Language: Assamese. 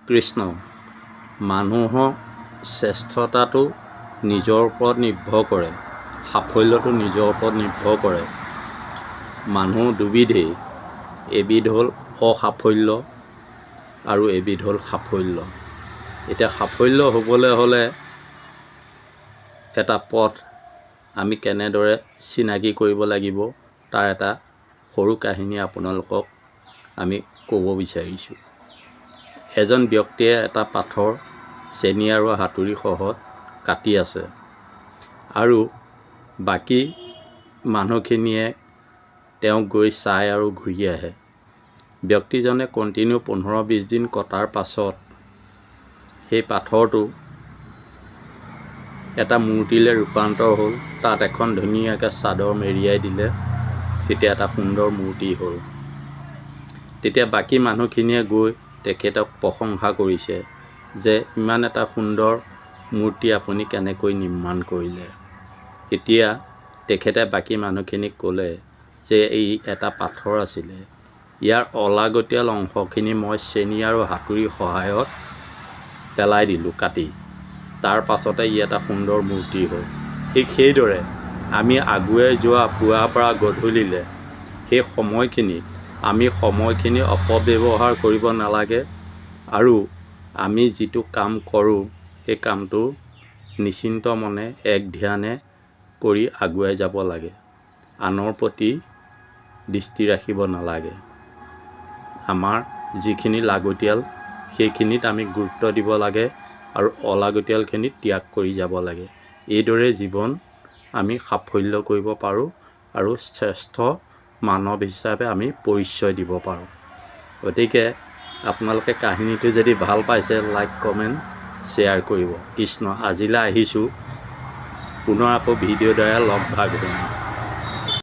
কৃষ্ণ মানুহৰ শ্ৰেষ্ঠতাটো নিজৰ ওপৰত নিৰ্ভৰ কৰে, সাফল্যটো নিজৰ ওপৰত নিৰ্ভৰ কৰে। মানুহ দুবিধেই, এবিধ হ'ল অসাফল্য আৰু এবিধ হ'ল সাফল্য। এতিয়া সাফল্য হ'বলৈ হ'লে এটা পথ আমি কেনেদৰে চিনাকি কৰিব লাগিব তাৰ এটা সৰু কাহিনী আপোনালোকক আমি ক'ব বিচাৰিছোঁ। এজন ব্যক্তিয়ে এটা পাথৰ চেনি আৰু হাতুৰি সহত কাটি আছে আৰু বাকী মানুহখিনিয়ে তেওঁক গৈ চাই আৰু ঘূৰি আহে। ব্যক্তিজনে কণ্টিনিউ 15-20 দিন কটাৰ পাছত সেই পাথৰটো এটা মূৰ্তিলৈ ৰূপান্তৰ হ'ল। তাত এখন ধুনীয়াকৈ চাদৰ মেৰিয়াই দিলে, তেতিয়া এটা সুন্দৰ মূৰ্তি হ'ল। তেতিয়া বাকী মানুহখিনিয়ে গৈ তেখেতক প্ৰশংসা কৰিছে যে ইমান এটা সুন্দৰ মূৰ্তি আপুনি কেনেকৈ নিৰ্মাণ কৰিলে। তেতিয়া তেখেতে বাকী মানুহখিনিক ক'লে যে এই এটা পাথৰ আছিলে, ইয়াৰ অলাগতিয়াল অংশখিনি মই চেনি আৰু হাতুৰিৰ সহায়ত পেলাই দিলোঁ কাটি, তাৰ পাছতে ই এটা সুন্দৰ মূৰ্তি হ'ল। ঠিক সেইদৰে আমি আগুৱাই যোৱা পুৱাৰ পৰা গধূলিলৈ সেই সময়খিনি অপব্যৱহাৰ কৰিব নালাগে আৰু আমি যিটো কাম কৰোঁ সেই কামটো নিশ্চিন্ত মনে এক ধ্যানে কৰি আগুৱাই যাব লাগে। আনৰ প্ৰতি দৃষ্টি ৰাখিব নালাগে। আমাৰ যিখিনি লাগতিয়াল সেইখিনিত আমি গুৰুত্ব দিব লাগে আৰু অলাগতিয়ালখিনি ত্যাগ কৰি যাব লাগে। এইদৰে জীৱন আমি সাফল্য কৰিব পাৰোঁ আৰু শ্ৰেষ্ঠ মানৱ হিচাপে আমি পৰিচয় দিব পাৰোঁ। গতিকে আপোনালোকে কাহিনীটো যদি ভাল পাইছে লাইক কমেণ্ট শ্বেয়াৰ কৰিব। কৃষ্ণ আজিলৈ আহিছোঁ, পুনৰ আকৌ ভিডিঅ'ৰ দ্বাৰা লগ ভাগ হ'ম।